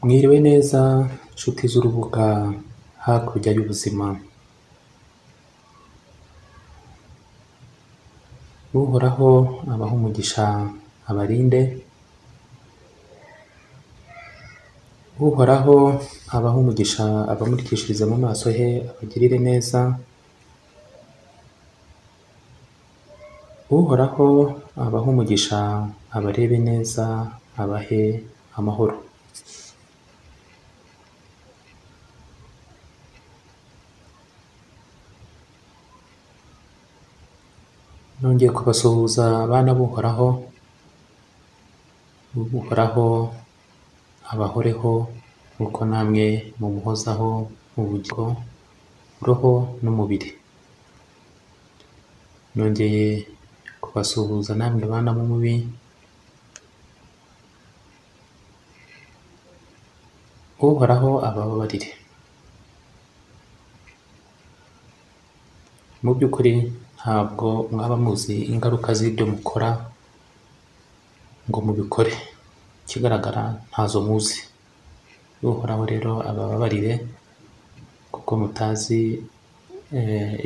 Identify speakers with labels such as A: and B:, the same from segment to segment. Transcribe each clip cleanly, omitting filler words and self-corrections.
A: Mwiriwe neza nshuti z'urubuga hakurya y'ubuzima. Uhoraho abahe umugisha abarinde, Uhoraho abahe umugisha abamurikishirize mu maso he abagirire neza, Uhoraho abahe umugisha abarebe neza abahe amahoro. Nongeye kubasuhuza abana b'Uhoraho, Uhoraho abahoreho nk'uko namwe mumuhozaho mu bugingo, roho n'umubiri. Nongeye kubasuhuza namwe bana b'umubi, Uhoraho abababarire. Mu by'ukuri ntabwo mwaba muzi ingaruka z'ibyo mukora ngo mubikore, ikigaragara ntazo muzi. Uhoraho rero abababarire kuko mutazi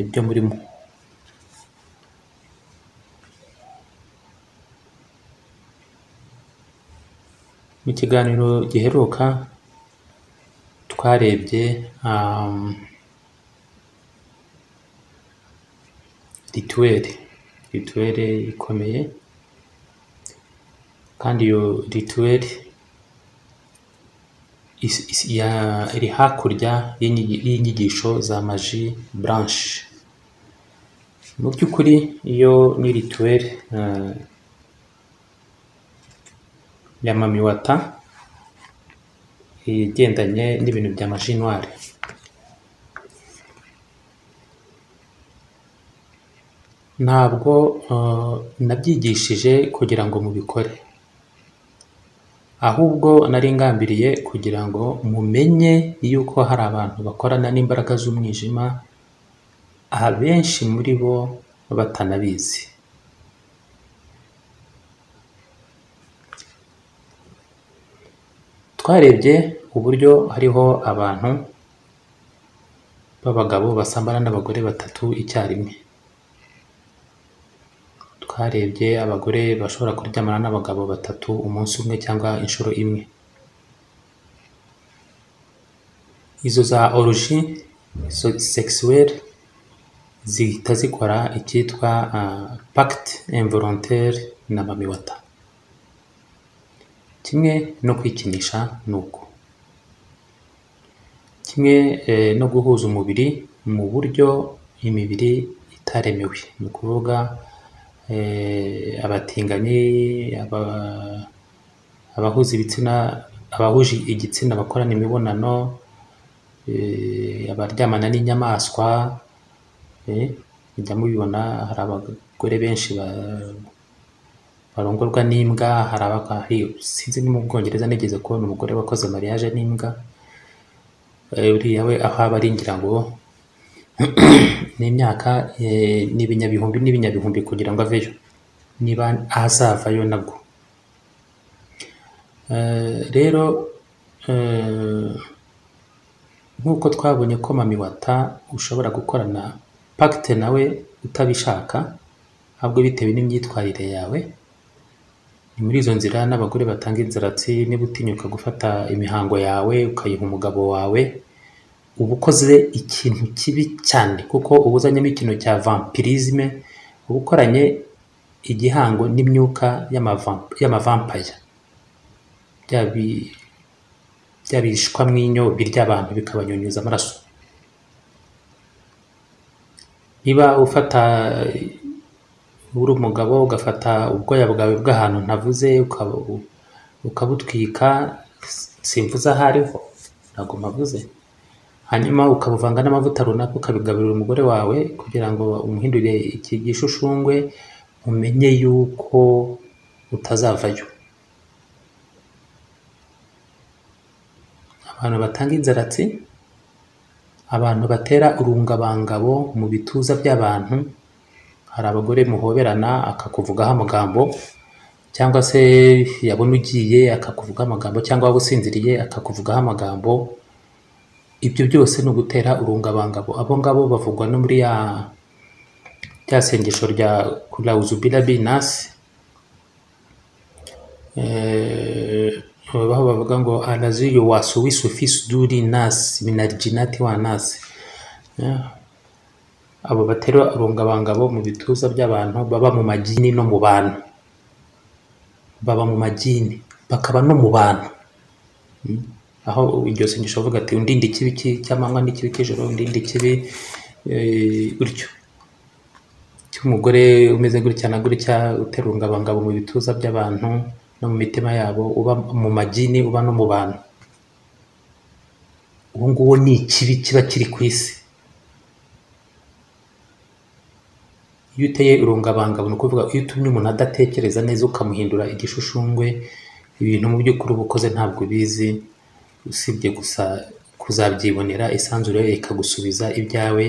A: ibyo murimo. Mu kiganiro giheruka twarebye rituweli ikomeye, kandi iyo rituweli iri hakurya y'inyigisho za maji blanche. Mu by'ukuri iyo ni rituweli ya mami wata igendanye n'ibintu bya maji noire. Ntabwo nabyigishije kugira ngo mubikore, ahubwo nari ngambiriye kugira ngo mumenye yuko hari abantu bakorana n'imbaraga z'umwijima, abenshi muri bo batanabizi. Twarebye uburyo hariho abantu b'abagabo basambana n'abagore batatu icyarimwe. Twarebye abagore bashobora kuryamana n'abagabo batatu umunsi umwe cyangwa inshuro imwe. Izo za orgie sexuelle zihita zikora icyitwa pacte involontaire na mami wata. Kimwe no kwikinisha nuko, kimwe no guhuza umubiri mu buryo imibiri itaremewe, ni ukuvuga abatinganyi, abahuje igitsina bakorana imibonano, abaryamana n'inyamaswa. Mujya mubibona, hari abagore benshi barongorwa n'imbwa. Sinzi ni mu Bwongereza nigeze kubona umugore wakoze mariage n'imbwa. Uriya we aho aba ari ngira ngo n'imyaka n'ibinyabihumbi kugira ngo aveyo, niba azavayo nabwo. Rero nk'uko twabonye ko mami wata ushobora gukorana pacte nawe utabishaka, ahubwo bitewe n'imyitwarire yawe. Ni muri izo nzira n'abagore batanga inzira ati niba utinyuka gufata imihango yawe ukayiha umugabo wawe, uba ukoze ikintu kibi cyane, kuko uba uzanyemo ikintu cya vampirisme, uba ukoranye igihango n'imyuka y'amavampaya, bya bishwamwinyo birya abantu bikabanyunyuza amaraso. Niba ufata uri umugabo ugafata ubwoya bwawe bw'ahantu ntavuze ukabutwika, simvuze aho ariho, ntabwo mpavuze, hanyuma ukabuvanga n'amavuta runaka ukabigaburira umugore wawe kugira ngo umuhindurire iki gishushungwe, umenye yuko utazavayo. Abantu batanga inzaratsi, abantu batera urungabangabo mu bituza by'abantu. Hari abagore muhoberana akakuvugaho amagambo cyangwa se yabona ugiye akakuvuga amagambo, cyangwa waba usinziriye akakuvugaho amagambo. Ibyo byose ni ugutera urungabangabo. Abo ngabo bavugwa no muri rya sengesho rya Kulauzubila binasi, aho bavuga ngo anaziyo wasuwisu fi suduri nasi minarijinati wa nasi. Abo batera urungabangabo mu bituza by'abantu baba mu majini no mu bantu, baba mu majini bakaba no mu bantu. Aho iryo sengesho bavuga ati undinde ikibi cy'amanywa n'ikibi cy'ijoro, undinde ikibi gutyo cy'umugore umeze gutya na gutya, utera urungabangabo mu bituza by'abantu no mu mitima yabo, uba mu majini, uba no mu bantu. Ubu ngubu ni ikibi kiba kiri ku isi. Iyo uteye urungabangabo ni ukuvuga iyo utumye umuntu adatekereza neza ukamuhindura igishushushungwe, ibintu mu by'ukuri uba ukoze ntabwo ubizi, usibye gusa kuzabyibonera isanzure ikagusubiza ibyawe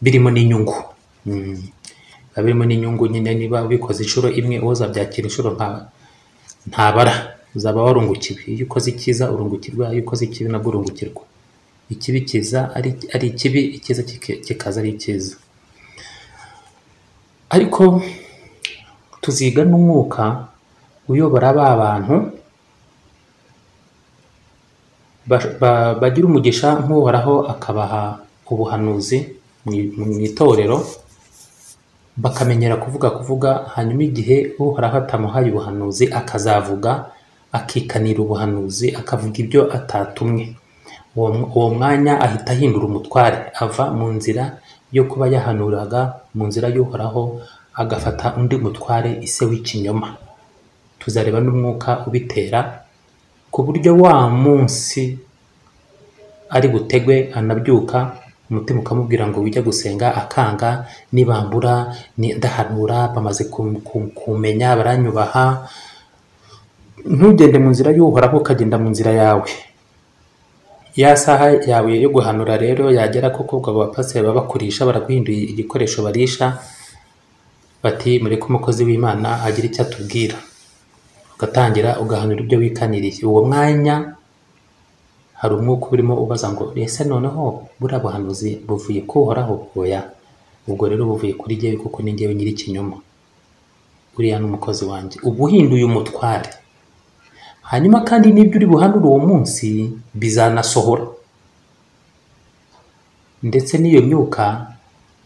A: birimo n'inyungu. Birimo n'inyungu nyine. Niba ubikoze inshuro imwe, uwo uzabyakira inshuro ntabara, uzaba warungukiwe. Iyo ukoze icyiza urungukirwa, iyo ukoze ikibi nabwo urungukirwa. Ikibi kiza ari ikibi, icyiza kikaza ari icyiza. Ariko tuziga n'umwuka uyobora ba bantu bagira umugisha nk'uhoraho akabaha ubuhanuzi mu itorero, bakamenyera kuvuga, hanyuma igihe uhoraho atamuhaye ubuhanuzi akazavuga, akikanira ubuhanuzi, akavuga ibyo atatumwe. Uwo mwanya ahita ahindura umutware, ava mu nzira yo kuba yahanuraga mu nzira y'uhoraho, agafata undi mutware, ise w'ikinyoma. Tuzareba n'umwuka ubitera, ku buryo wa munsi ari butegwe anabyuka, umutima ukamubwira ngo wijya gusenga akanga, nibambura ndahanura bamaze kumenya baranyubaha. Ntugende mu nzira y'uhoraho, ukagenda mu nzira yawe. Ya saha yawe yo guhanura rero yagera, kuko ubwo abapasiteri baba bakurisha, baraguhinduye igikoresho barisha, bati mureke umukozi w'Imana agira icyo atubwira, ugatangira ugahanura ibyo wikaniriye. Uwo mwanya hari umwuka urimo ubaza ngo ese noneho buriya buhanuzi buvuye kuhoraho? Oya, ubwo rero buvuye kuri jyewe, kuko ni jyewe nyiri ikinyoma, uriya ni umukozi wanjye. Uba uhinduye umutware. Hanyuma kandi n'ibyo uri buhanura uwo munsi bizanasohora, ndetse n'iyo myuka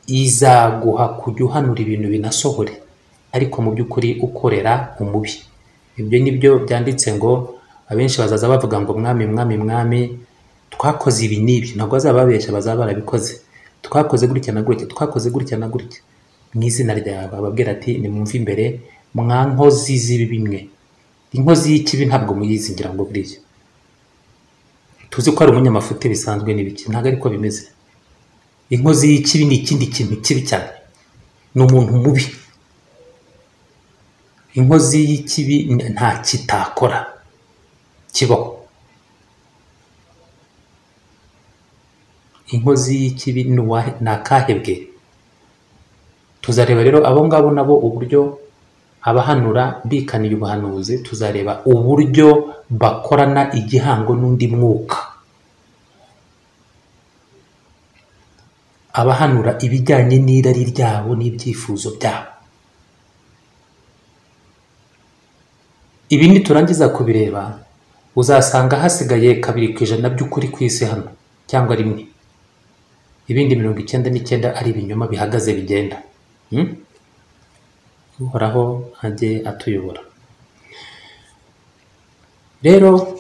A: izaguha kujya uhanura ibintu binasohore, ariko mu by'ukuri ukorera umubi. Ibyo ni byo byanditse ngo abenshi bazaza bavuga ngo mwami mwami mwami, twakoze ibi n'ibi. Ntabwo bazaba babeshya, bazaba barabikoze. Twakoze gutya na gutya, twakoze gutya na gutya mu izina ryawe. Ababwira ati nimwumve imbere mwa nkozi z'ibibi mwe. Inkozi y'ikibi ntabwo muyizi, ngira ngo buriya tuzi ko ari umunyamafuti bisanzwe n'ibiki, ntabwo ariko bimeze. Inkozi y'ikibi ni ikindi kintu kibi cyane, ni umuntu mubi. Inkozi y'ikibi nta kitakora kibaho. Inkozi y'ikibi ni akahebwe. Tuzareba rero abo ngabo nabo uburyo abahanura bikaniye ubuhanuzi, tuzareba uburyo bakorana igihango n'undi mwuka. Abahanura ibijyanye n'irari ryabo n'ibyifuzo byabo. Ibi niturangiza kubireba, uzasanga hasigaye 2% by'ukuri ku isi hano, cyangwa 1. Ibindi 99 ari ibinyoma bihagaze bigenda. Uhoraho ajye atuyobora. Rero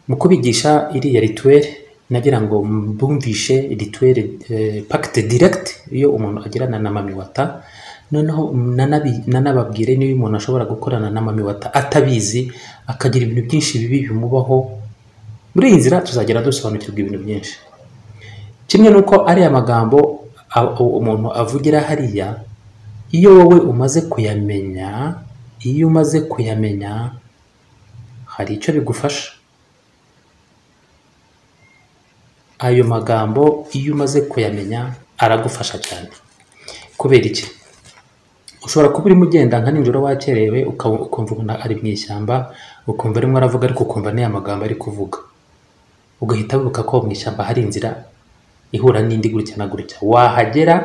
A: mu kubigisha iriya rituel, nagira ngo mbumvishe rituel pacte direct iyo umuntu agirana na Mami Wata. Noneho nanababwire niba umuntu ashobora gukorana na Mami Wata atabizi, akagira ibintu byinshi bibi bimubaho. Muri iyi nzira tuzagera dusobanukirwa ibintu byinshi. Kimwe nuko ari amagambo umuntu avugira hariya, iyo wowe umaze kuyamenya, hari icyo bigufasha. Ayo magambo iyo umaze kuyamenya aragufasha cyane. Kubera iki? ushobora kuba urimo ugenda nka nijoro wakerewe ukumva umuntu ari mu ishyamba, ukumva arimo aravuga ariko ukumva niya magambo ari kuvuga, ugahita wibuka ko mu ishyamba hari inzira ihura n'indi gutya na gutya, wahagera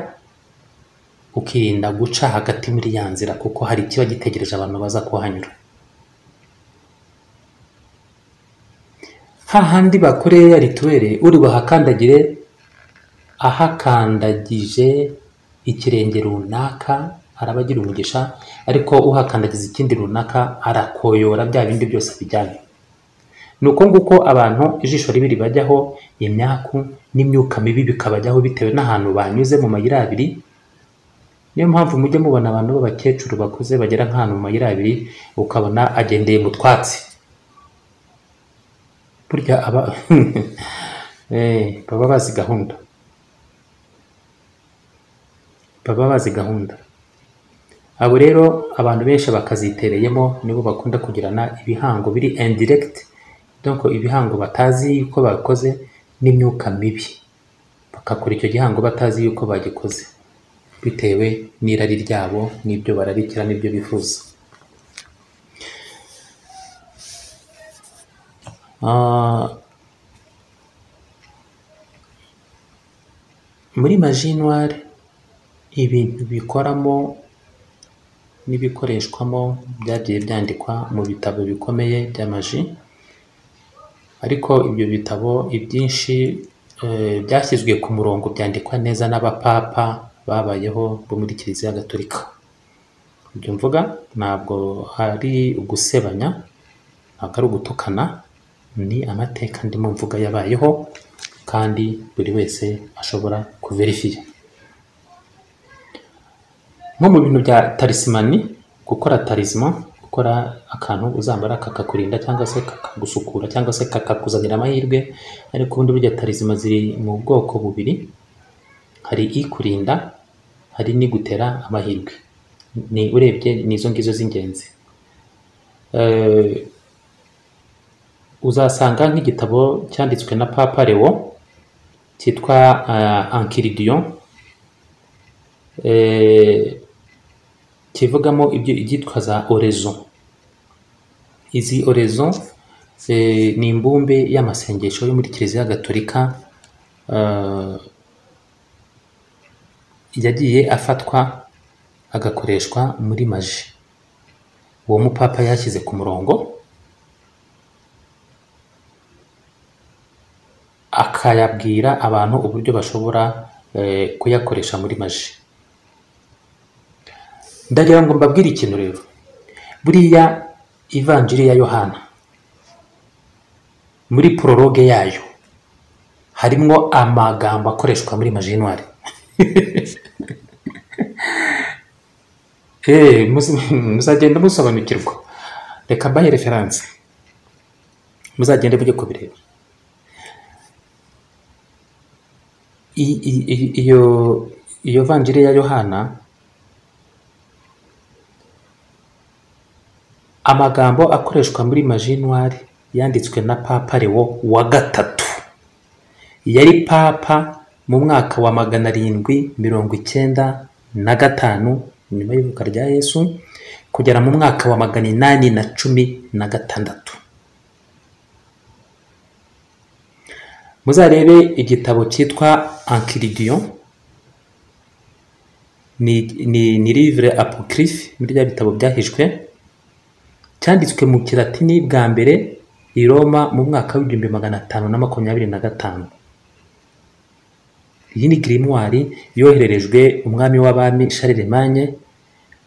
A: ukirinda guca hagati muri ya nzira kuko hari ikiba gitegereje abantu baza kuhanyura. Hahandi bakoreye rituwere uri buhakandagire ahakandagije ikirenge runaka araba agira umugisha, ariko uhakandagiza ikindi runaka arakoyora bya bindi byose bijyanye. Nuko nguko abantu ijisho ribi ribajyaho, imyaku n'imyuka mibi bikabajyaho bitewe n'ahantu banyuze mu mayira abiri. Niyo mpamvu mujye mubona abantu b'abakecuru bakuze bagera nk'ahantu mu mayira abiri ukabona agendeye mu twatsi, burya aba baba bazi gahunda, baba bazi gahunda. Abo rero abantu benshi bakazitereyemo nibo bakunda kugirana ibihango biri indirect, donc ibihango batazi yuko bakoze n'imyuka mibi, bakakora icyo gihango batazi yuko bagikoze bitewe n'irari ryabo n'ibyo bararikira n'ibyo bifuza. Muri magie noire ibintu bikoramo n'ibikoreshwamo byagiye byandikwa mu bitabo bikomeye bya magie, ariko ibyo bitabo ibyinshi byashyizwe ku murongo byandikwa neza n'abapapa babayeho bo muri Kiliziya Gatolika. Ibyo mvuga ntabwo hari ugusebanya, ntabwo ari ugutukana, ni amateka ndimo mvuga yabayeho kandi buri wese ashobora kuverifiya. Nko mu bintu bya talisimani, gukora talisima, gukora akantu uzambara kakakurinda cyangwa se kakagusukura cyangwa se kakakuzanira amahirwe, ariko ubundi burya talisima ziri mu bwoko bubiri, hari ikurinda, hari n'igutera amahirwe. Ni urebye nizo ngizo z'ingenzi. Uzasanga nk'igitabo cyanditswe na Papa Leo cyitwa Enchiridion, kivugamo ibyo ibyitwa za oraison. Izi oraison ni imbumbe y'amasengesho yo muri Kiliziya Gatolika yagiye afatwa agakoreshwa muri magie. Uwo mupapa yashyize ku murongo akayabwira abantu uburyo bashobora kuyakoresha muri magie. Ndagira ngo mbabwire ikintu rero, buriya ivanjiri ya Yohana muri prologue yayo harimo amagambo akoreshwa muri magie noire. Muzagenda musobanukirwa, reka mbahe reference muzagende mujye kubireba. Iyo vanjiri ya Yohana, amagambo akoreshwa muri magie noire yanditswe na Papa Leo wa gatatu. Yari papa mu mwaka wa 795 nyuma y'ivuka rya Yesu kugera mu mwaka wa 816. Muzarebe igitabo cyitwa Enchiridion, ni livre apocryphe muri bya bitabo byahishwe, cyanditswe mu Kilatini bwa mbere i Roma mu mwaka wa 1525. Iyi ni grimoire yohererejwe umwami w'abami Charlemagne,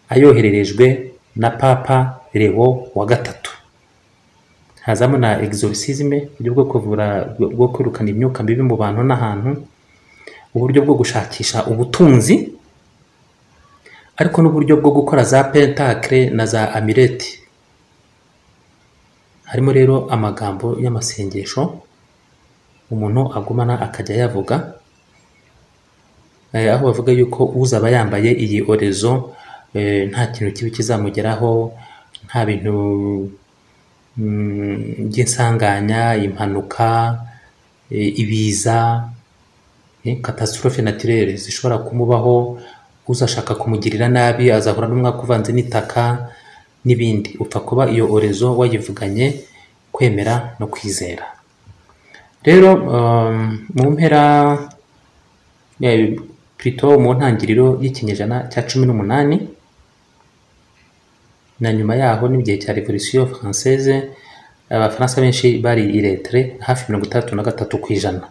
A: ayohererejwe na Papa Leo wa gatatu. Hazamo na exorcisme, uburyo bwo kuvura, bwo kwirukana imyuka mibi mu bantu n'ahantu, uburyo bwo gushakisha ubutunzi, ariko n'uburyo bwo gukora za pentacle na za amuleti. Harimo rero amagambo y'amasengesho umuntu agumana akajya yavuga, aho bavuga yuko uzaba yambaye iyi oraison nta kintu kibi kizamugeraho, nta bintu by'insanganya, impanuka, ibiza, catastrophe naturelle zishobora kumubaho, uzashaka kumugirira nabi azahura n'umwuka uvanze n'itaka n'ibindi. Upfa kuba iyo orezo wayivuganye kwemera no kwizera. Rero mu mpera plutôt mu ntangiriro y'ikinyejana cya 18 na nyuma yaho n'igihe cya Revolution Française, abafaransa benshi bari iretre hafi 33%.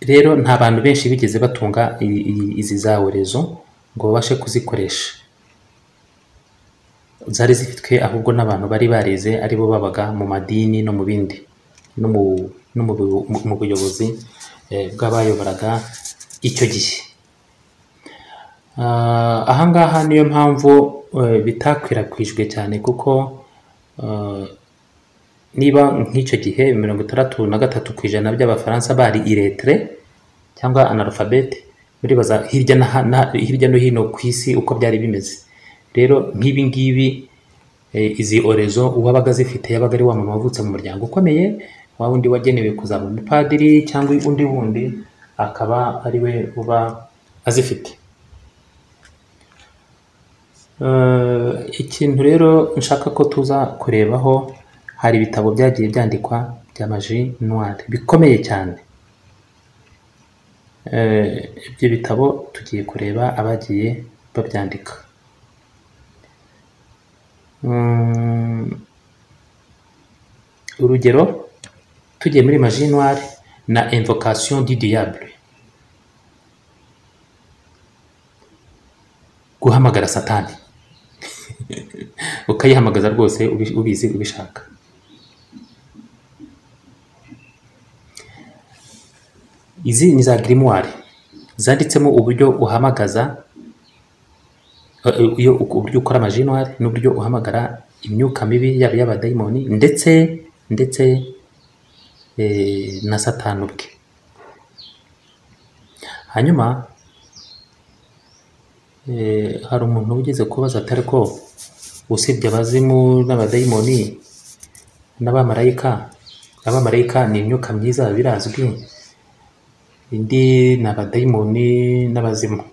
A: Rero nta bantu benshi bigeze batunga izi za orezo ngo babashe kuzikoresha. Zari zifitwe ahubwo n'abantu bari barize aribo babaga mu madini no mu bindi no mu buyobozi bw'abayoboraga icyo gihe. Ahangaha niyo mpamvu bitakwirakwijwe cyane, kuko niba nk'icyo gihe 63% by'abafaransa bari iletre cyangwa analphabete, muribaza hirya no hino ku isi uko byari bimeze. Rero nk'ibi ngibi izi orezo uwabaga zifite yabaga ari wa muntu wavutse mu muryango ukomeye, wa wundi wagenewe kuzaba umupadiri cyangwa undi wundi akaba ari we uba azifite. Ikintu rero nshaka ko tuza kurebaho, hari ibitabo byagiye byandikwa bya magie noire bikomeye cyane. Ibyo bitabo tugiye kureba abagiye babyandika. Urugero tugiye muri magie noire na invocation du diable, guhamagara satani ukayihamagaza rwose ubizi ubishaka. Izi ni za grimoire zanditsemo uburyo uhamagaza uburyo ukora magie noire n'uburyo uhamagara imyuka mibi yaba y'abadayimoni ndetse na satani ubwe. Hanyuma hari umuntu ugeze kubaza atari ko usibye abazimu n'abadayimoni n'abamarayika, abamarayika ni imyuka myiza birazwi, indi ni abadayimoni n'abazimu,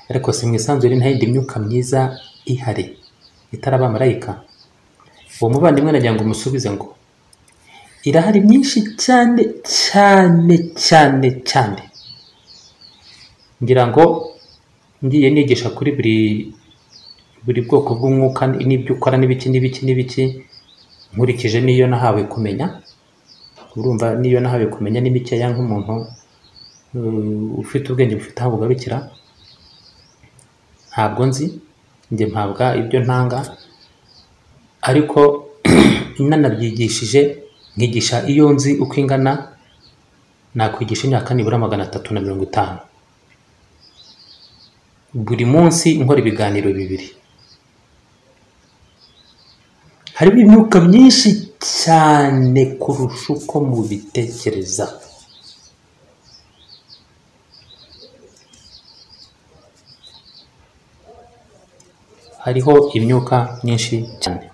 A: ariko si mwisanzure nta yindi myuka myiza ihari itari abamarayika? Uwo muvandimwe nagira ngo umusubize ngo irahari myinshi cyane cyane cyane cyane. Ngira ngo ngiye nigisha kuri buri bwoko bw'umwuka n'ibyo ukora n'ibiki nkurikije niyo nahawe kumenya. Urumva niyo nahawe kumenya ni mikeya nk'umuntu ufite ubwenge bufite aho bugarukira. Ntabwo nzi, njye mpabwa ibyo ntanga, ariko nanabyigishije nkigisha iyo nzi uko ingana, nakwigisha imyaka nibura 350 buri munsi nkora ibiganiro 2. Harimo imyuka myinshi cyane kurusha uko mubitekereza. Hariho imyuka myinshi cyane.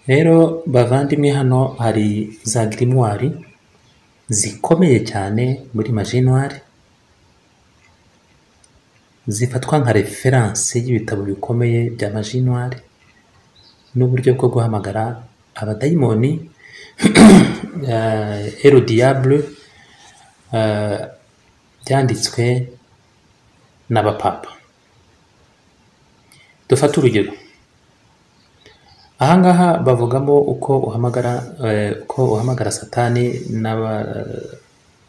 A: Rero bavandimwe, hano hari za grimoire zikomeye cyane muri magie noire, zifatwa nka reference y'ibitabo bikomeye bya magie noire n'uburyo bwo guhamagara abadayimoni le diable, byanditswe n'abapapa. Dufata urugero, ahangaha bavugamo uko uhamagara satani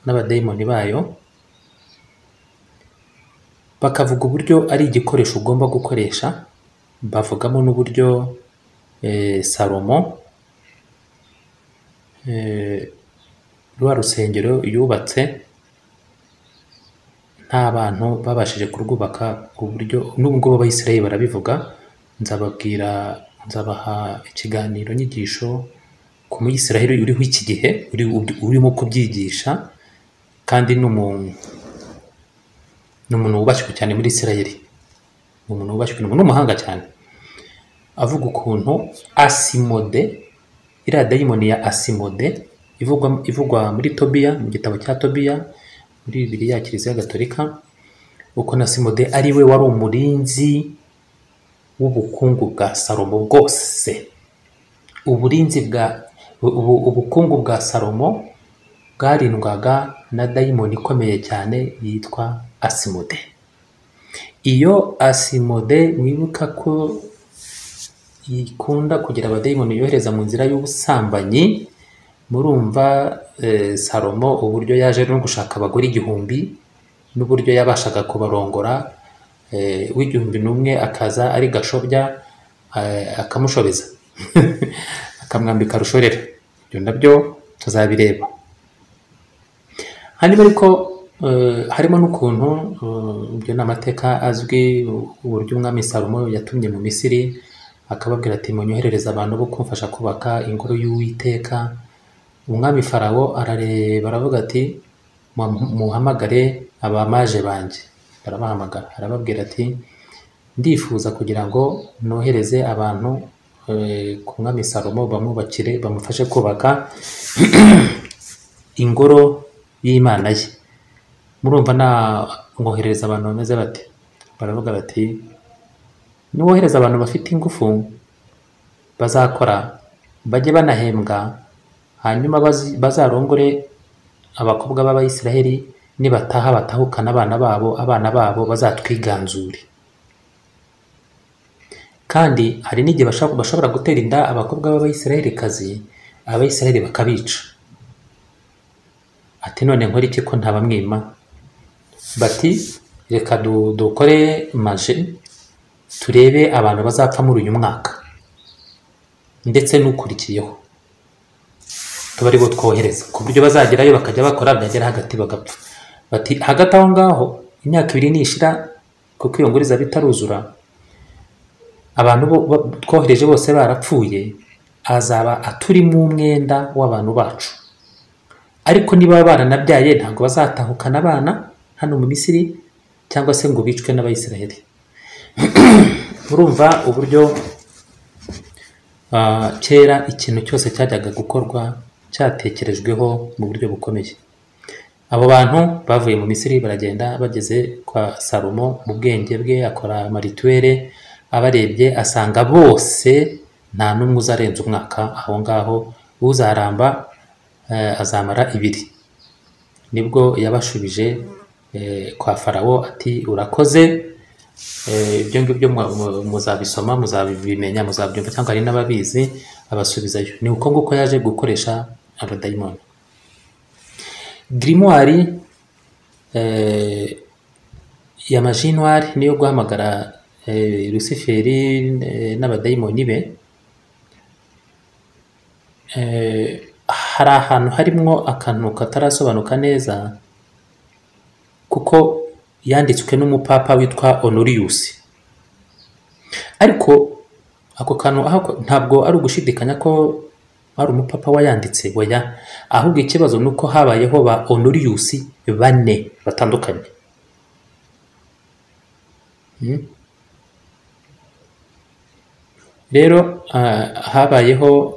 A: n'abadayimoni bayo, bakavuga uburyo ari igikoresho ugomba gukoresha. Bavugamo n'uburyo Salomo rwa rusengero yubatse nta bantu babashije kurwubaka ku buryo n'ubu ngubu Abayisiraheli barabivuga. Nzabaha ikiganiro nyigisho ku Muyisiraheli uriho iki gihe urimo kubyigisha, kandi n'umuntu wubashywe cyane muri Isiraheli, umuntu wubashywe n'umuhanga cyane, avuga ukuntu Asimode, iriya dayimoni ya Asimode ivugwa muri Tobiya, mu gitabo cya Tobiya muri Bibiliya ya Kiliziya Gatolika, uko na Asimode ari we wari umurinzi w'ubukungu bwa Salomo bwose. Ubukungu bwa Salomo bwarindwaga na dayimoni ikomeye cyane yitwa Asimode. Iyo Asimode wibuka ko ikunda kugira abadayimoni yohereza mu nzira y'ubusambanyi, murumva Salomo uburyo yaje no gushaka abagore 1000 n'uburyo yabashaga kubarongora, w'igihumbi n'umwe akaza ari gashobya akamushobeza akamwambika rushorera. Ibyo nabyo tuzabireba. Hanyuma ariko harimo n'ukuntu ibyo n'amateka azwi, uburyo umwami Salomo yatumye mu Misiri akababwira ati munyoherereza abantu bo kumfasha kubaka ingoro y'Uwiteka. Umwami Farawo arareba aravuga ati muhamagare abamaje banje. Barabahamagara, arababwira ati ndifuza kugira ngo nohereze abantu ku mwami Salomo bamwubakire, bamufashe kubaka ingoro y'Imana ye. Murumva na ngohereza abantu bameze bate? Baravuga bati niwohereza abantu bafite ingufu bazakora, bajye banahembwa, hanyuma bazarongore abakobwa b'Abayisiraheli, nibataha batahukana abana babo bazatwiganzure. Kandi hari n'igihe bashobora gutera inda abakobwa b'Abayisiraheli Abayisiraheli bakabica. Ati none nkora iki ko ntabamwima? Bati reka dukore maje turebe abantu bazapfa muri uyu mwaka ndetse n'ukurikiyeho, tuba ari bo twohereza, ku buryo bazagerayo bakajya bakora, byagera hagati bagapfa. Bati hagati aho ngaho imyaka 2 nishira, kuko iyo nguriza bitaruzura, abantu twohereje bose barapfuye, azaba aturi mu mwenda w'abantu bacu. Ariko niba baranabyaye ntabwo bazatahukana abana hano mu Misiri cyangwa se ngo bicwe n'Abayisiraheli. Murumva uburyo kera ikintu cyose cyajyaga gukorwa cyatekerejweho mu buryo bukomeye. Abo bantu bavuye mu Misiri baragenda, bageze kwa Salomo mu bwenge bwe akora marituere, abarebye asanga bose nta n'umwe uzarenza umwaka aho ngaho, uzaramba azamara 2. Nibwo yabashubije kwa Farawo ati urakoze, ibyo ngibyo muzabisoma, muzabimenya, muzabyumva, cyangwa hari n'ababizi abasubizayo. Ni uko nguko yaje gukoresha abadayimoni. Grimoire ya magie noire niyo guhamagara Luciferi n'abadayimoni be. Hari ahantu harimo akantu katarasobanuka neza, kuko yanditswe n'umupapa witwa Honorius. Ariko ako kantu ntabwo ari ugushidikanya ko ari umupapa wayanditse, oya, ahubwo ikibazo nuko habayeho ba Honorius 4 batandukanye. Rero habayeho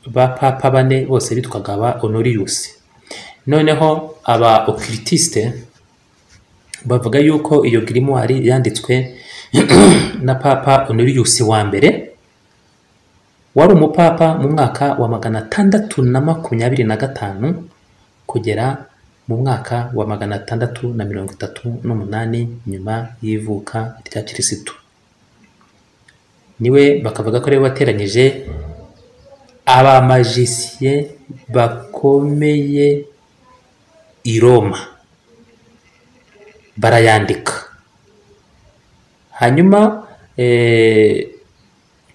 A: ba papa 4 bose bitwaga ba Honorius. Noneho aba occultiste bavuga yuko iyo grimoire yanditswe na Papa Honorius wa mbere, wari umupapa mu mwaka wa 625 kugera mu mwaka wa 638 nyuma y'ivuka rya Kristo. Niwe bakavuga ko rero wateranyije aba magicien bakomeye i Roma, barayandika. Hanyuma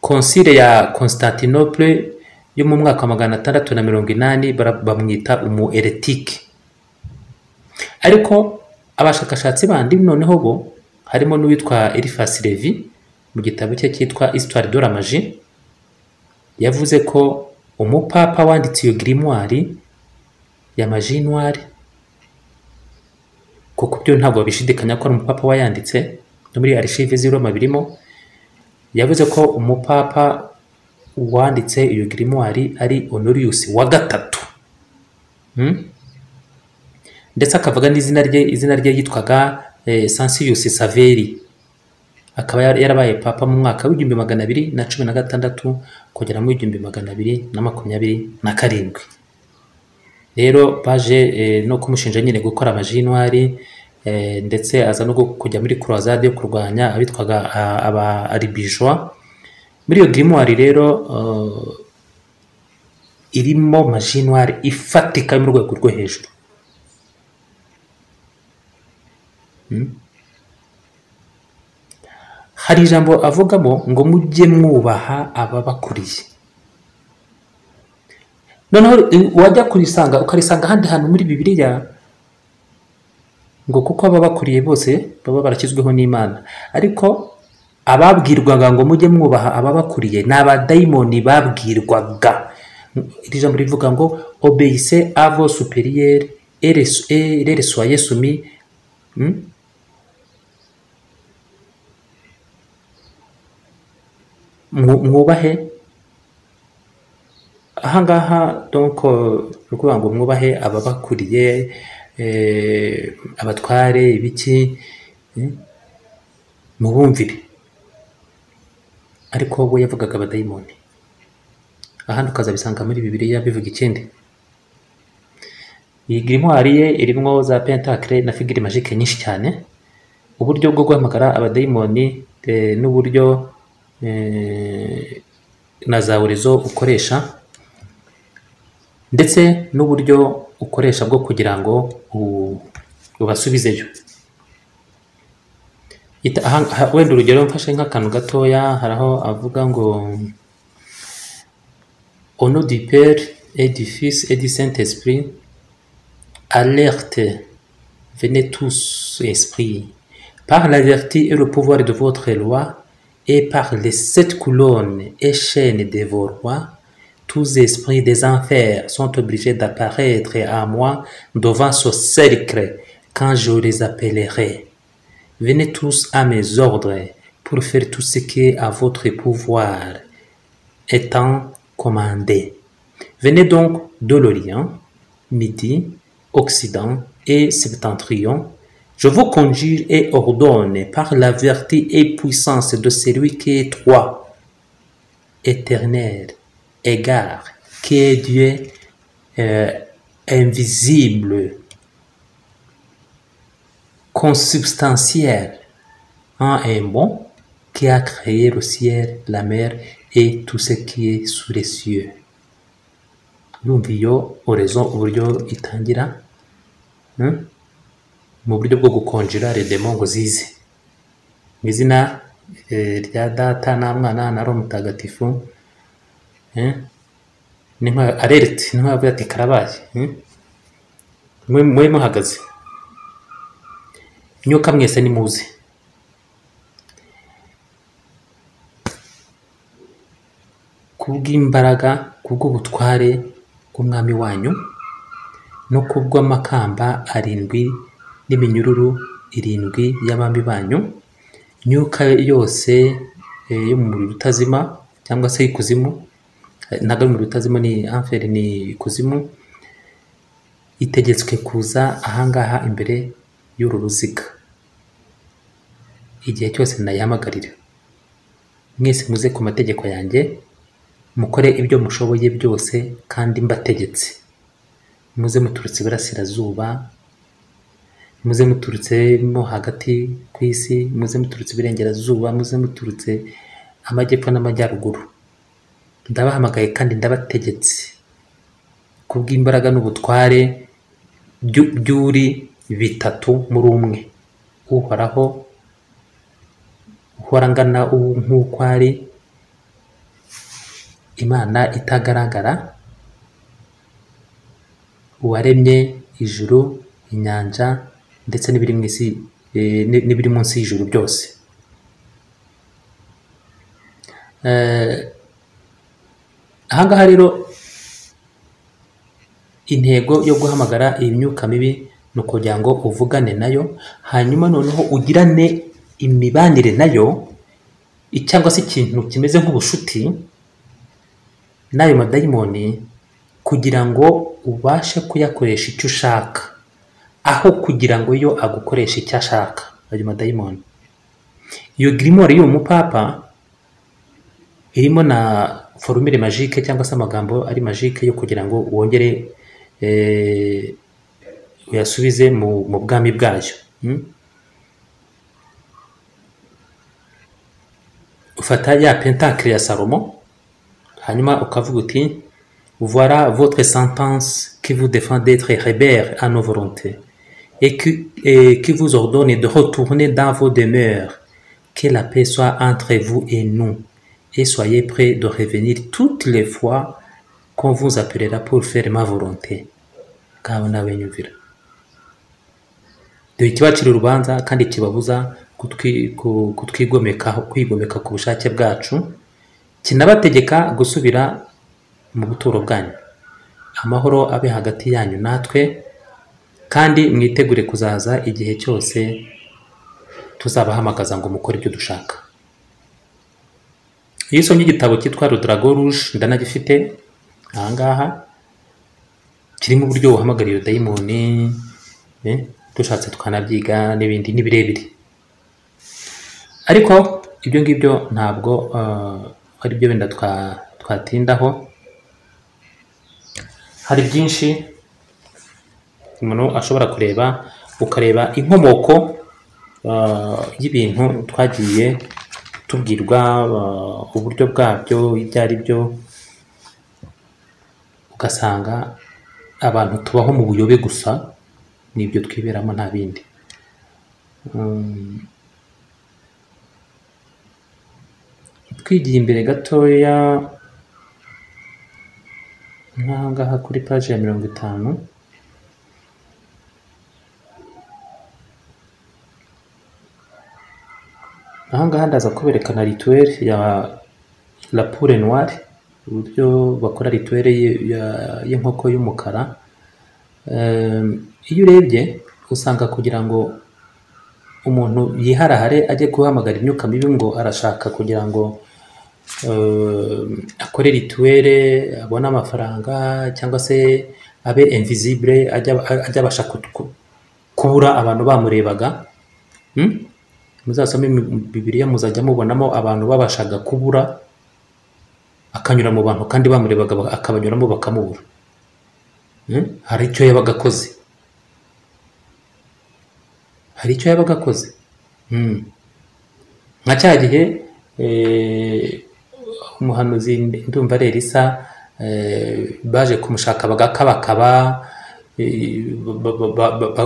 A: konsile ya Constantinople yo mu mwaka wa 680 bamwita umu heretique. Ariko abashakashatsi bandi noneho bo harimo n'uwitwa Eliphas Levi mu gitabo cye cyitwa Histoire de la Magie, yavuze ko umupapa wanditse iyo grimoire ya magie noire, kuko byo ntabwo bishidikanya ko ari umupapa wayanditse, no muri archive z'i Roma birimo, yavuze ko umupapa wanditse iyo grimoire ari Honorius wa 3. ndetse akavuga izina rye yitwaga Sancius Saveri, akaba yarabaye papa mu mwaka w'216 kugera mu 227. rero baje no kumushinja nyine gukora amajinwari, ndetse aza no kujya muri croisade yo kurwanya abitwaga aba Albigeois. Muri iyo grimoire rero irimo majinwari ifatika yo mu rwego rwo hejuru. Hari ijambo avugamo ngo mujye mwubaha ababakuriye. Noneho wajya kurisanga ukarisanga ahandi hantu muri Bibiliya ngo kuko ababakuriye bose baba barakizweho n'Imana, ariko ababwirwaga ngo mujye mwubaha ababakuriye ni abadayimoni babwirwaga. Iri jambo rivuga ngo obéissez à vos supérieurs et les soyez soumis. Mwubahe ahangaha donc rukuvuga ngo mwubahe ababakuriye, abatware ibiki, mubumvire. Ariko we yavugaga abadayimoni. Ahandi ukazabisanga muri Bibiliya bivuga ikindi. Iyi grimoire ye irimo za pentacle na figure magique nyinshi cyane, uburyo bwo guhamagara abadayimoni, n'uburyo na za horezo ukoresha, ndetse n'uburyo ukoresha bwo kugira ngo ubasubizeyo. Wenda urugero mfashe nk'akantu gatoya, haraho avuga ngo au nom du Père et du Fils et du Saint-Esprit, alerte, venez tous esprits, par la vertu et le pouvoir de votre loi, et par les 7 colonnes et chaînes de vos rois, tous esprits des enfers sont obligés d'apparaître à moi devant ce cercle quand je les appellerai. Venez tous à mes ordres pour faire tout ce qui est à votre pouvoir étant commandé. Venez donc de l'Orient, Midi, Occident et Septentrion. Je vous conjure et ordonne par la vertu et puissance de celui qui est trois, éternel, égard, qui est Dieu invisible, consubstantiel, en un bon, qui a créé le ciel, la mer et tout ce qui est sous les cieux. Urumva iyo oraison uburyo itangira, mu buryo bwo gukonjera les démons ngo zize mu izina rya Data na Mwana na Roho Mutagatifu. Ni nka alert, ni nka avuga ati karabaye, mwe muhagaze, nyoka mwese nimuze. Kubw'imbaraga, kubw'ubutware bw'umwami wanyu, no kubw'amakamba 7 n'iminyururu 7 y'abami banyu, myuka yose yo mu muriro utazima cyangwa se ikuzimu, ntabwo ari umuriro utazima, ni enfer, ni ikuzimu, itegetswe kuza ahangaha imbere y'uru ruziga igihe cyose nayihamagarira. Mwese muze ku mategeko yanjye, mukore ibyo mushoboye byose kandi mbategetse. Muze muturutse iburasirazuba, muze muturutse mo hagati ku isi, muze muturutse iburengerazuba, muze muturutse amajyepfo n'amajyaruguru. Ndabahamagaye kandi ndabategetse kubw'imbaraga n'ubutware by'uri bitatu muri umwe, uhoraho, uhorangana nk'uko ari, Imana itagaragara, uwaremye ijuru, inyanja ndetse n'ibiri mu isi, n'ibiri munsi y'ijuru byose. Ahangaha rero intego yo guhamagara iyi myuka mibi ni ukugira ngo uvugane nayo, hanyuma noneho ugirane imibanire nayo, cyangwa se ikintu kimeze nk'ubushuti n'ayo madayimoni, kugira ngo ubashe kuyakoresha icyo ushaka. aho kugira ngo yo agukoresha icyo ashaka ayo madayimoni. Iyo grimoire y'uwo mupapa irimo na formule magique cyangwa se amagambo ari magique yo kugira ngo wongere uyasubize mu bwami bwayo. Ufata ya pentacle ya Salomo hanyuma ukavuga uti voilà votre sentence qui vous défend d'être rebelle à nos volontés et qui vous ordonne de retourner dans vos demeures. Que la paix soit entre vous et nous, et soyez prêts de revenir toutes les fois qu'on vous appellera pour faire ma volonté. Kabona benyumvira. Dore ikibacira urubanza kandi kibabuza kwigomeka ku bushake bwacu, kinabategeka gusubira mu buturo bwanyu. Amahoro abe hagati yanyu natwe, kandi mwitegure kuzaza igihe cyose tuzabahamagaza ngo mukore ibyo dushaka. Iyo usomye igitabo cyitwa Le Dragon Rouge, ndanagifite ahangaha, kirimo uburyo uhamagara iyo dayimoni, dushatse tukanabyiga n'ibindi nibirebire. Ariko ibyo ngibyo ntabwo ari byo wenda twatindaho. Hari byinshi umuntu ashobora kureba, ukareba inkomoko y'ibintu twagiye tubwirwa, uburyo bwabyo ibyo ari byo, ugasanga abantu tubaho mu buyobe gusa, nibyo twiberamo nta bindi. Twigiye imbere gatoya nk'ahangaha kuri page ya 50, ahangaha ndaza kuberekana rituel ya la poule noire, uburyo bakora rituel y'inkoko y'umukara. Iyo urebye usanga kugira ngo umuntu yiharahare ajye guhamagara imyuka mibi ngo arashaka kugira ngo akore rituel abone amafaranga cyangwa se abe invisible, ajya abasha kubura abantu bamurebaga. Muzasome Bibiliya muzajya mubonamo abantu babashaga kubura, akanyura mu bantu kandi bamurebaga akabanyuramo bakamubura. Hari icyo yabaga akoze, nka cya gihe umuhanuzi ndumva ari Elisa, baje kumushaka bagakabakaba,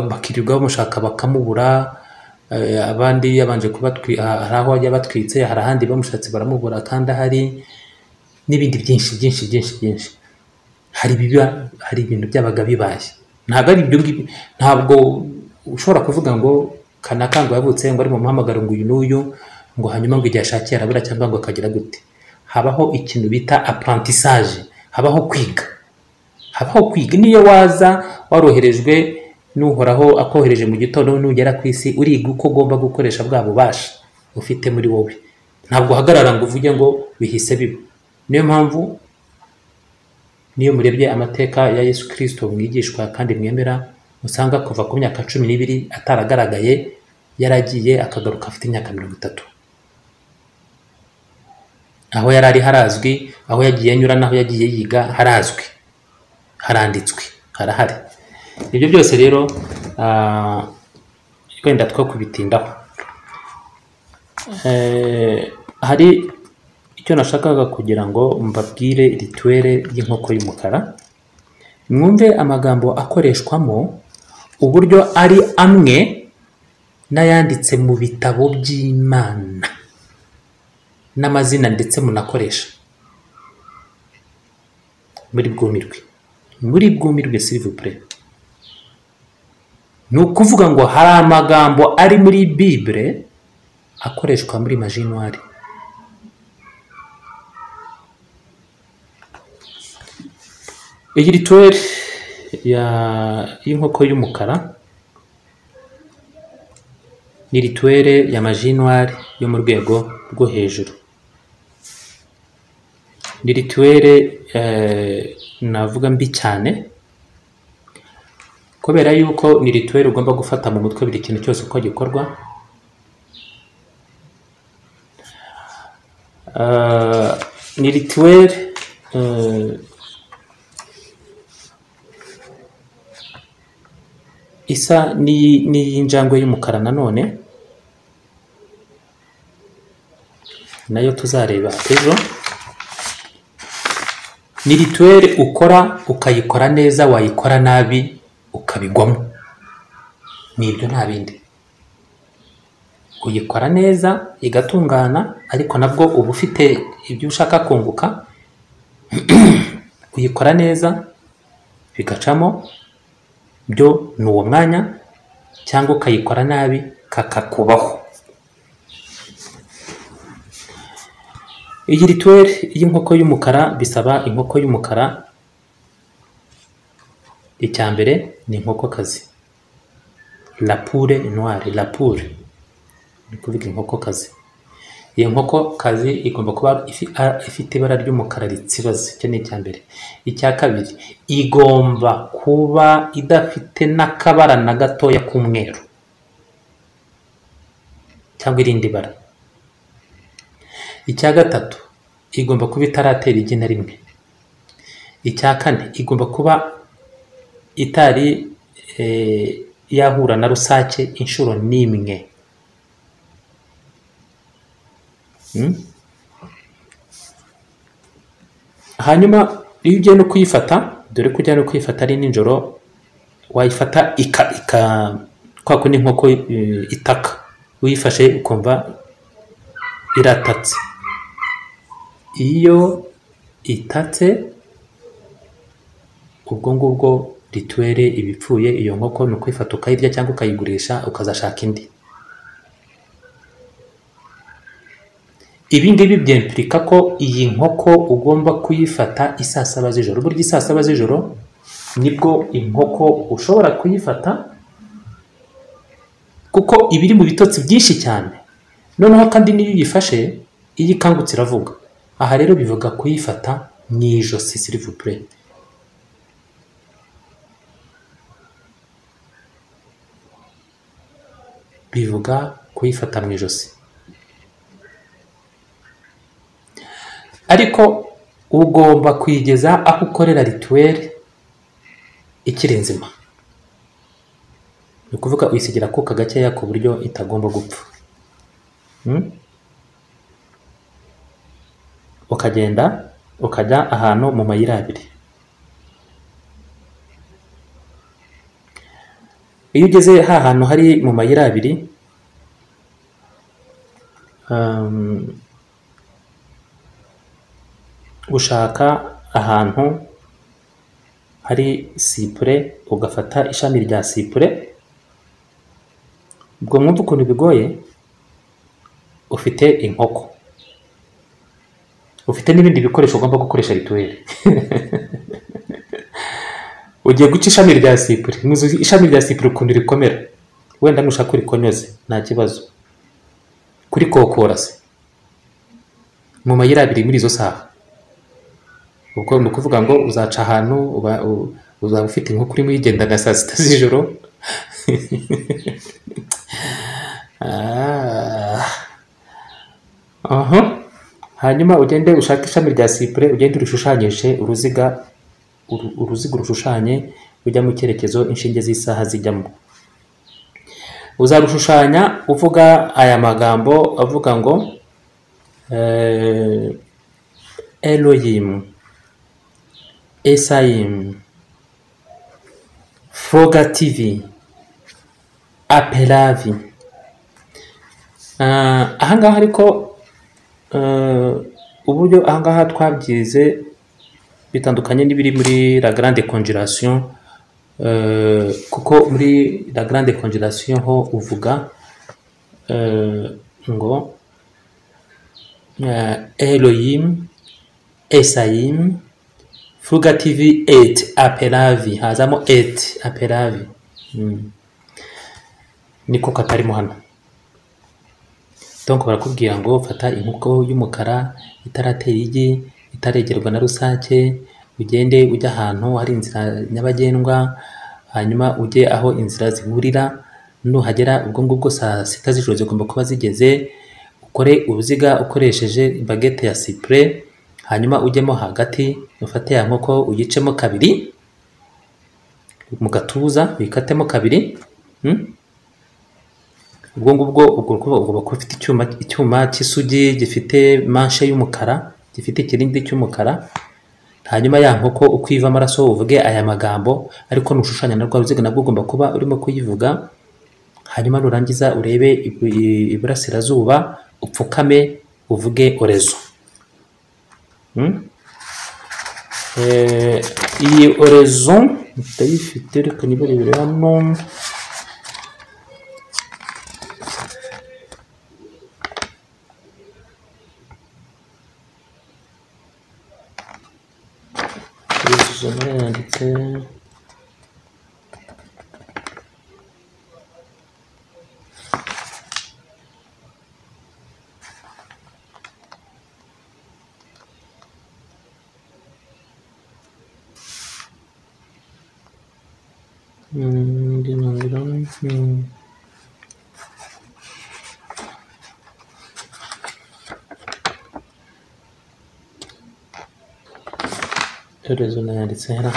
A: bakirirwa bamushaka bakamubura. Abandi yabanje hari aho ajya batwitse, hari ahandi bamushatse baramubura kandi ahari, n'ibindi byinshi. Hari ibintu byabaga bibaye. Ntabwo ari ibyo ngibyo, ntabwo ushobora kuvuga ngo kanaka ngo yavutse ngo ari mu muhamagaro ngo uyu n'uyu, ngo hanyuma ngo igihe ashakiye arabura cyangwa ngo akagira gute. Habaho ikintu bita apprentissage, habaho kwiga. Niyo waza waroherejwe n'uhoraho akohereje mu gitondo, nugera ku isi uriga uko ugomba gukoresha bwa bubasha ufite muri wowe. Ntabwo uhagarara ngo uvuge ngo bihise biba. Niyo mpamvu niyo murebye amateka ya Yesu Kristo mwigishwa kandi mwemera, usanga kuva ku myaka 12 ataragaragaye, yaragiye akagaruka afite imyaka 30. Aho yarari harazwi, aho yagiye anyura naho yagiye yiga harazwi, haranditswe, harahari. Ibyo byose rero wenda two kubitindaho. Hari icyo nashakaga kugira ngo mbabwire rituel y'inkoko y'umukara, mwumve amagambo akoreshwamo, uburyo ari amwe n'ayanditse mu bitabo by'Imana, n'amazina ndetse munakoresha. Muri bwumirwe s'il vous plaît. Ni ukuvuga ngo hari amagambo ari muri Bible akoreshwa muri magie noire. Iyi rituel y'inkoko y'umukara ni rituel ya magie noire yo mu rwego rwo hejuru. Ni rituel navuga mbi cyane, kubera yuko ni rituel ugomba gufata mu mutwe buri kintu cyose uko gikorwa. Ni rituel isa n'iy'injangwe y'umukara nanone, nayo tuzareba ejo. Ni rituel ukora ukayikora neza, wayikora nabi ukabigwamo. Nibyo nta bindi. Uyikora neza igatungana, ariko nabwo uba ufite ibyo ushaka kunguka. Uyikora neza bigacamo, byo ni uwo mwanya, cyangwa ukayikora nabi kakakubaho. Iyi rituel y'inkoko y'umukara bisaba inkoko y'umukara. Icya mbere ni inkokokazi, la poule noire, la poule ni kuvuga inkokokazi. Iyi nkokokazi igomba kuba ifite ibara ry'umukara ritsibaze, icyo ni icya mbere. Icya kabiri, igomba kuba idafite n'akabara na gatoya k'umweru cyangwa irindi bara. Icya gatatu, igomba kuba itaratera igi na rimwe. Icya kane, igomba kuba itari yahura na rusake inshuro n'imwe. Hanyuma iyo ugiye no kuyifata, dore ko ujya no kuyifata ari nijoro, wayifata kwa kundi inkoko itaka, uyifashe ukumva iratatse. Iyo itatse, ubwo ngubwo rituel ibipfuye. Iyo nkoko ni ukuyifata ukayirya cyangwa ukayigurisha ukazashaka indi. Ibi ngibi byimplika ko iyi nkoko ugomba kuyifata isaa 7 z'ijoro. Burya isaa 7 z'ijoro nibwo inkoko ushobora kuyifata, kuko ibiri mu bitotsi byinshi cyane. Noneho kandi niyo uyifashe, iyo ikangutse iravuga. Aha rero bivuga kuyifata mu ijosi, s'il vous plaît. Bivuga kuyifata mu ijosi. Ariko ugomba kuyigeza aho ukorera rituel ikiri nzima. Ni ukuvuga uyisigira akuka gakeya ku buryo itagomba gupfa. Ukagenda ukajya ahantu mu mayira abiri. Iyo ugeze ahantu hari mu mayira abiri, ushaka ahantu hari sipure, ugafata ishami rya sipure. Ubwo mwumva ukuntu bigoye. Ufite inkoko, ufite n'ibindi bikoresho ugomba gukoresha rituel. Ugiye guca ishami rya sipure. Muzi ishami rya sipure ukuntu rikomera. Wenda nushaka kurikonyoze nta kibazo. Kuri kokora se mu mayira abiri muri izo saha. Ubwo ni ukuvuga ngo uzaca ahantu uzaba ufite inkoko urimo uyigendana saa 6 z'ijoro. Hanyuma ugende ushaka ishami rya sipure, ugende urushushanyije uruziga rushushanye ujya mu cyerekezo inshinge z'isaha zijyamo. Uzarushushanya uvuga aya magambo avuga ngo Elohim, Esaim, Foga TV, Apelavi. Ahangaha ariko uburyo ahangaha twabyize bitandukanye n'ibiri muri la grande congélation, kuko muri la grande congélation ho uvuga ngo Elohim, Esaim, Foga TV et Apelavi. Hazamo et Apelavi. Niko katarimo hano. Donc barakubwira ngo fata inkoko y'umukara itaratera igi, itaregerwa na rusake, ugende ujya ahantu hari inzira nyabagendwa, hanyuma ujye aho inzira zihurira, nuhagera ubwo ngubwo saa 6 z'ijoro zigomba kuba zigeze, ukore uruziga ukoresheje bagete ya sipure, hanyuma ujyemo hagati ufate ya nkoko uyicemo kabiri mu gatuza, uyikatemo kabiri. ubwo ngubwo ugomba kuba ufite icyuma cy'isugi gifite manshe y'umukara, gifite ikirindi cy'umukara. Hanyuma ya nkoko uko iva amaraso uvuge aya magambo, ariko nushushanya na rwa ruziga nabwo ugomba kuba urimo kuyivuga. Hanyuma nurangiza urebe iburasirazuba, upfukame uvuge orezo. Iyi orezo ndayifite, reka nibarebere hano. Yanditse rezo nayanditse hera,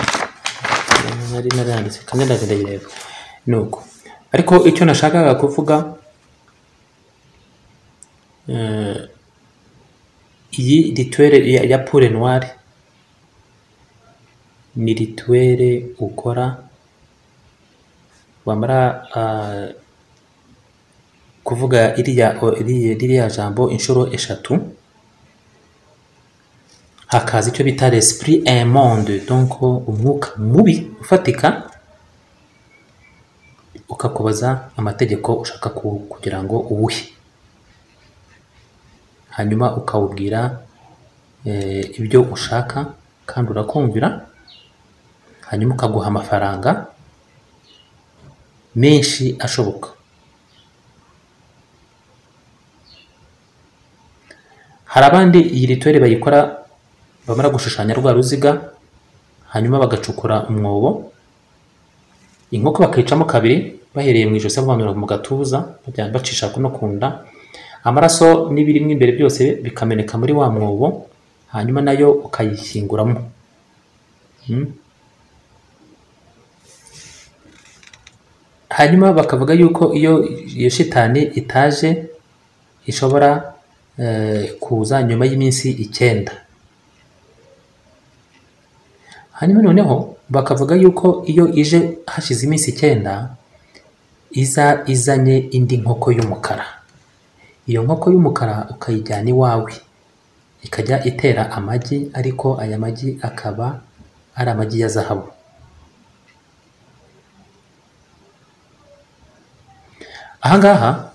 A: nari naranditse kandi ndagenda nuko. Ariko icyo nashakaga kuvuga, iyi rituelle ya poule noire ni rituelle ukora wamara kuvuga iriya jambo inshuro 3, hakaza icyo bita l'esprit immonde, donc umwuka mubi ufatika ukakubaza amategeko ushaka kugira ngo uwuhe, hanyuma ukawubwira ibyo ushaka kandi urakumvira, hanyuma ukaguha amafaranga menshi ashoboka. Hari abandi iyi rituelle bayikora bamara gushushanya rwa ruziga, hanyuma bagacukura umwobo, inkoko bakayicamo kabiri bahereye mu ijosi bamanura mu gatuza bacisha no kunda, amaraso n'ibirimo imbere byose bikameneka muri wa mwobo, hanyuma nayo ukayishyinguramo. Hanyuma bakavuga yuko iyo shitani itaje ishobora kuza nyuma y'iminsi 9. Hanyuma noneho bakavuga yuko iyo ije hashize iminsi 9 izanye indi nkoko y'umukara. Iyo nkoko y'umukara ukayijyana iwawe ikajya itera amagi, ariko aya magi akaba ari amagi ya zahabu. Ahangaha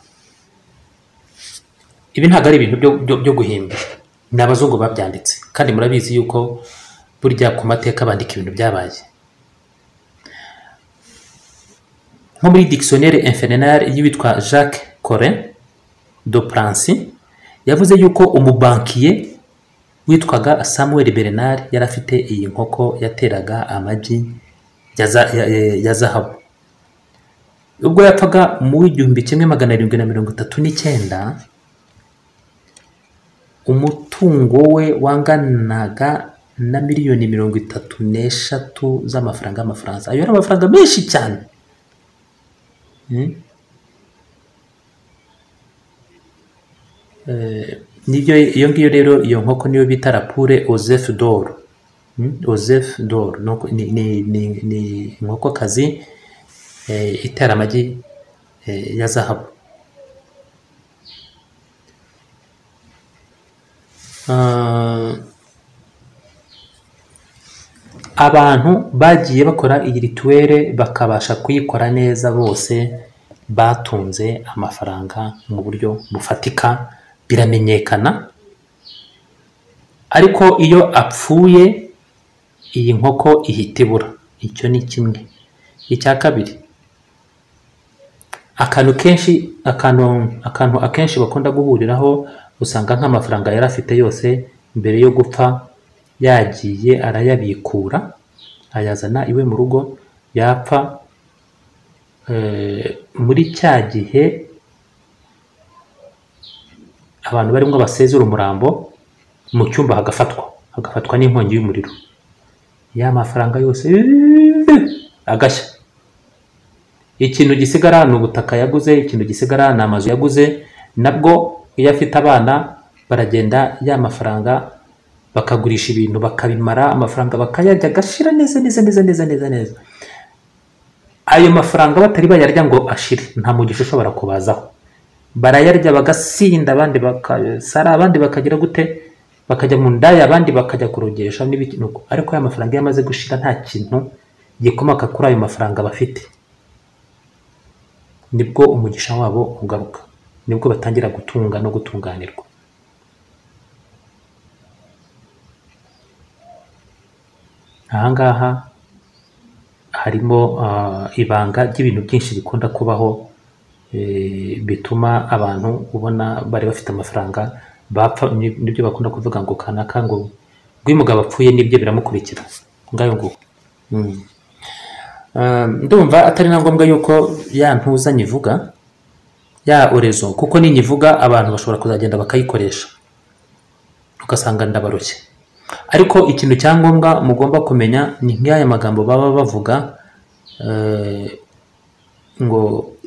A: ibi ntabwo ari ibintu byo guhimba, ni abazungu babyanditse, kandi murabizi yuko burya ku mateka bandika ibintu byabaye. Nko muri dictionnaire infernale y'uwitwa Jacques Corin de Prancy yavuze yuko umubankiye witwaga Samuel Bernard yari afite iyi nkoko yateraga amagi ya zahabu. Ubwo yapfaga mu 1739, umutungo we wanganaga na miliyoni 33 z'amafaranga y'amafaransa. Ayo ari amafaranga menshi cyane. Nibyo iyo ngiyo rero, iyo nkoko niyo bita la poule aux œufs d'or. Aux œufs d'or ni inkoko kazi itera amagi ya zahabu. Abantu bagiye bakora iyi rituelle bakabasha kuyikora neza, bose batunze amafaranga mu buryo bufatika, biramenyekana. Ariko iyo apfuye iyi nkoko ihita ibura. Icyo ni kimwe. Icya kabiri, akantu akenshi bakunda guhuriraho, usanga nk'amafaranga yari afite yose mbere yo gupfa yagiye arayabikura ayazana iwe mu rugo, yapfa muri cya gihe abantu barimo basezera umurambo mu cyumba hagafatwa n'inkongi y'umuriro, ya mafaranga yose agashya. Ikintu gisigara ni ubutaka yaguze, ikintu gisigara ni amazu yaguze. Nabwo iyo afite abana baragenda ya mafaranga bakagurisha ibintu bakabimara, amafaranga bakayarya agashira neza. Ayo mafaranga batari bayarya ngo ashire, nta mugisha ushobora kubazaho. Barayarya bagasinda, abandi bakasara, abandi bakagira gute, bakajya mu ndaya, abandi bakajya kurogesha n'ibintu. Ariko aya mafaranga yamaze gushira nta kintu gikomoka kuri ayo mafaranga bafite, nibwo umugisha wabo ugaruka, nibwo batangira gutunga no gutunganirwa. Ahangaha harimo ibanga ry'ibintu byinshi bikunda kubaho, bituma abantu ubona bari bafite amafaranga bapfa. Nibyo bakunda kuvuga ngo kanaka ngo rw'umugabo apfuye nibyo biramukurikira ngayo ngo. Ndumva atari na ngombwa yuko ya ntuza nyivuga ya orezo, kuko ninyivuga abantu bashobora kuzagenda bakayikoresha ugasanga ndabaroshye. Ariko ikintu cyangombwa mugomba kumenya ni nk'aya magambo baba bavuga ngo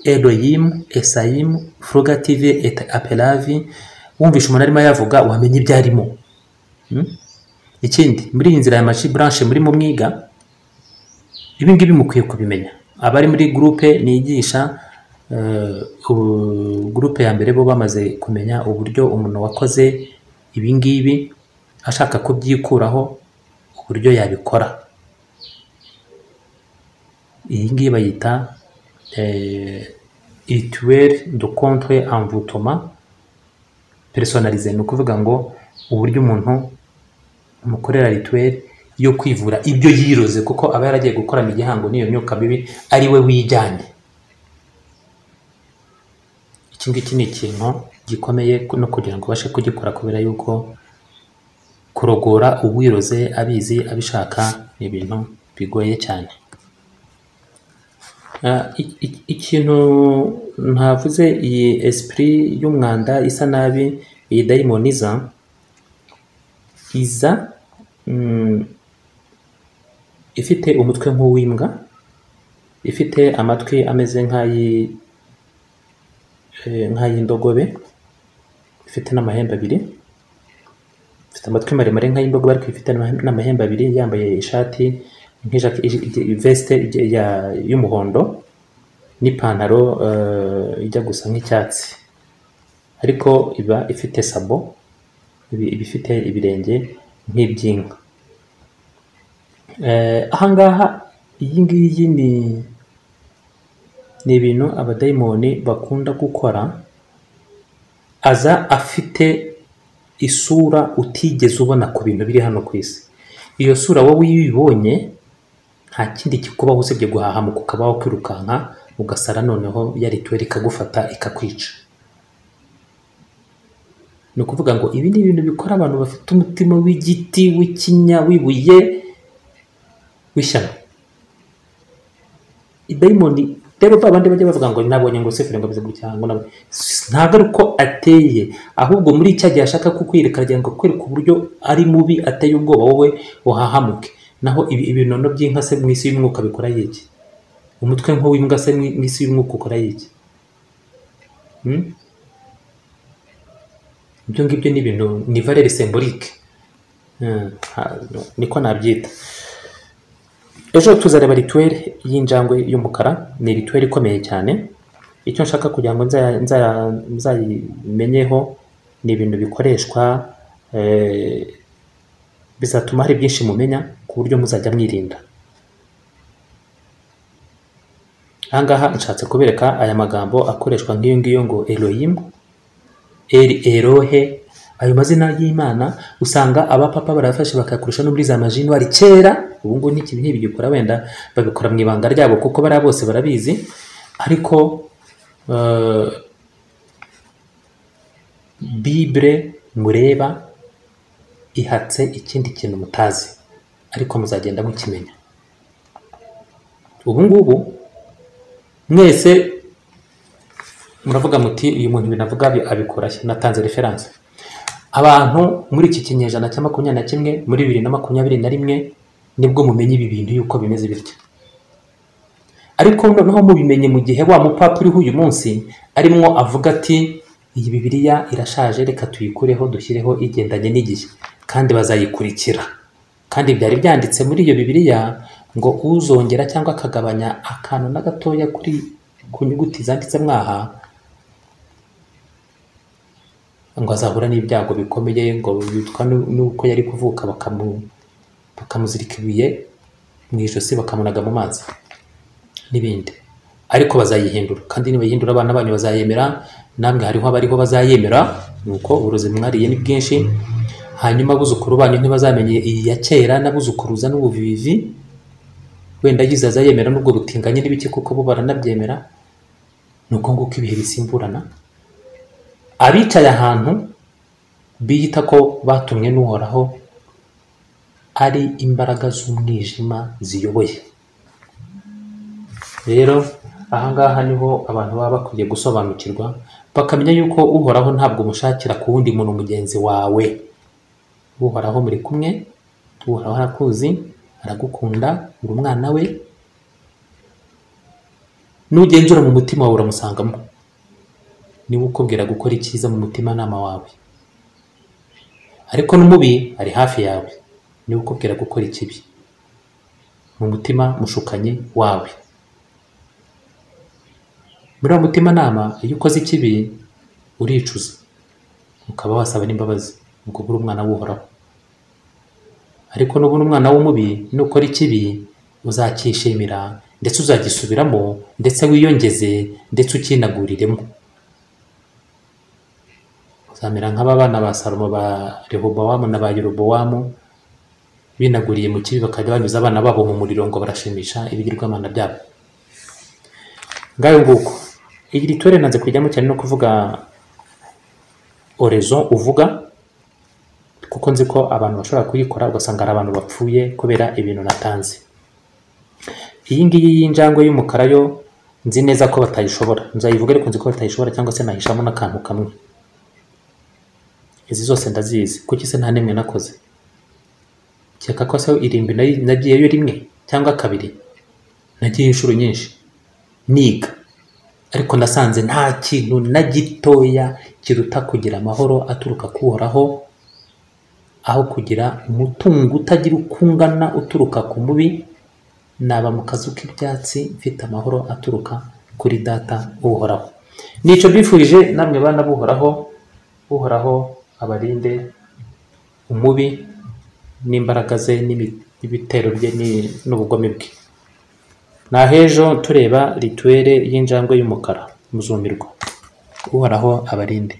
A: Elohim, Esaim, Frugative et Apelavi. Wumvisha umuntu arimo yavuga wamenye ibyo arimo. Ikindi muri iyi nzira ya machi branche muri mu mwiga, ibi ngibi mukwiye kubimenya. Abari muri groupe nigisha, groupe ya mbere bo bamaze kumenya uburyo umuntu wakoze ibi ngibi ashaka kubyikuraho uburyo yabikora. Iyi ngiyi bayita rituel de contre-envoûtement personnalisé. Ni ukuvuga ngo uburyo umuntu umukorera rituel yo kwivura ibyo yiroze, kuko aba yaragiye gukorana igihango n'iyo myuka mibi ari we wijyanye. Iki ngiki ni ikintu gikomeye no kugira ngo ubashe kugikora, kubera yuko kurogora uwiroze abizi abishaka ni ibintu bigoye cyane. Ikintu ntavuze, iyi esprit y'umwanda isa nabi, iyi daimoniza iza ifite umutwe nk'uw'imbwa, ifite amatwi ameze nk'ay'indogobe, ifite n'amahembe abiri, ifite amatwi maremare nk'ay'indogobe ariko ifite n'amahembe abiri, yambaye ishati veste y'umuhondo n'ipantaro ijya gusa nk'icyatsi, ariko iba ifite sabo, iba ifite ibirenge nk'iby'inka. Ahangaha iyi ngiyi ni ibintu abadayimoni bakunda gukora. Aza afite isura utigeze ubona ku bintu biri hano ku isi. Iyo sura wowe iyo uyibonye nta kindi kikubaho usibye guhahamuka ukabaho kwirukanka ugasara, noneho ya rituel ikagufata ikakwica. Ni ukuvuga ngo ibi ni ibintu bikora abantu bafite umutima w'igiti, w'ikinya, w'ibuye, w'ishyano. Idayimoni rero babandi bajya bavuga ngo nabonye ngo sefere ngo bize gutya, ngo ntabwo ari uko ateye, ahubwo muri icyo gihe ashaka kukwireka agira ngo kwereka uburyo ari mubi, ateye ubwoba, wowe uhahamuke. Naho ibinono by'inka se mu isi y'umwuka bikora yiki? Umutwe nk'uw'imbwa se mu isi y'umwuka ukora yiki? Ibyo ngibyo ni ibintu, ni valeur symbolique, niko nabyita. Ejo tuzareba rituel y'injangwe y'umukara. Ni rituel ikomeye cyane. Icyo nshaka kugira ngo nzayimenyeho ni ibintu bikoreshwa, bizatuma hari byinshi mumenya ku buryo muzajya mwirinda. Ahangaha nshatse kubereka aya magambo akoreshwa nk'iyo ngiyo ngo Elohim, Erohe. Ayo mazina y'Imana usanga abapapa barafashe bakakurusha no muri za majinwari kera. Ubu ngo ntibigikora, wenda babikora mu ibanga ryabo kuko bari bose barabizi. Ariko Bible mureba ihatse ikindi kintu mutazi, ariko muzagenda mukimenya. Ubu ngubu mwese muravuga muti uyu muntu binavuga abikora he? Natanze reference. Abantu muri iki kinyejana cya 21 muri 2021 nibwo mumenye ibi bintu yuko bimeze bityo. Ariko noneho mubimenye mu gihe wa mupapa uriho uyu munsi arimwo avuga ati iyi Bibiliya irashaje, reka tuyikureho dushyireho igendanye n'igihe, kandi bazayikurikira. Kandi byari byanditse muri iyo Bibiliya ngo uzongera cyangwa akagabanya akantu na gatoya ku nyuguti zanditse mwaha ngo azahura n'ibyago bikomeye, ngo bitwa nuko yari kuvuka bakamuzirika ibuye mu ijosi bakamunaga mu mazi n'ibindi. Ariko bazayihindura, kandi nibayihindura abana banyu bazayemera, namwe hariho abariho bazayemera, nuko uburozi mwariye ni bwinshi. Hanyuma abuzukuru banyu ntibazamenye iyi ya kera n'abuzukuruza n'ubuvivi, wenda yiza azayemera n'ubwo butinganye n'ibiki kuko bo baranabyemera. Nuko nguko ibihe bisimburana. Abicaye ahantu biyita ko batumwe n'Uhoraho ari imbaraga z'umwijima ziyoboye. Rero ahangaha niho abantu baba bakwiye gusobanukirwa, bakamenya yuko Uhoraho ntabwo umushakira ku wundi muntu mugenzi wawe. Uhoraho muri kumwe, Uhoraho arakuzi, aragukunda, uri umwana we. Nugenzura mu mutima wawe uramusangamo, niwe ukubwira gukora icyiza mu mutima nama wawe. Ariko n'umubi ari hafi yawe, niwe ukubwira gukora ikibi mu mutima mushukanye wawe. Muri uwo mutima nama iyo ukoze ikibi uricuza, ukaba wasaba n'imbabazi, ubwo uri umwana w'Uhoraho. Ariko n'ubu umwana w'umubi nukora ikibi uzacyishimira, ndetse uzagisubiramo, ndetse wiyongeze, ndetse ukinaguriremo. Uzamera nk'abana ba Salomo, ba Rehobowamu na ba Yerobowamu binaguriye mu kibi, bakajya banyuza abana babo mu muriro ngo barashimisha ibigirwamana byabo. Ngayo nguko iyi ritore nanze kujyamo cyane no kuvuga oraison uvuga, kuko nzi ko abantu bashobora kuyikora ugasanga ari abantu bapfuye kubera ibintu natanze. Iyi ngiyi y'injangwe y'umukara yo nzi neza ko batayishobora, nzayivuga ariko nzi ko batayishobora, cyangwa se nahishamo n'akantu kamwe. Izi zose ndazizi, kuki se nta nemwe nakoze? Cyeka ko se irimbi nagiyeyo rimwe cyangwa kabiri, nagiye inshuro nyinshi niga, ariko nasanze nta kintu na gitoya kiruta kugira amahoro aturuka kuhoraho, aho kugira umutungo utagira ukungana uturuka ku mubi. Naba mu kazu k'ibyatsi mfite amahoro aturuka kuri data uhoraho. Nico bifurije namwe bana buhoraho. Uhoraho abarinde umubi n'imbaraga ze n'ibitero bye n'ubugome bwe. Nahejo tureba rituere y'injangwe y'umukara muzumirwa. Uhoraho abarinde.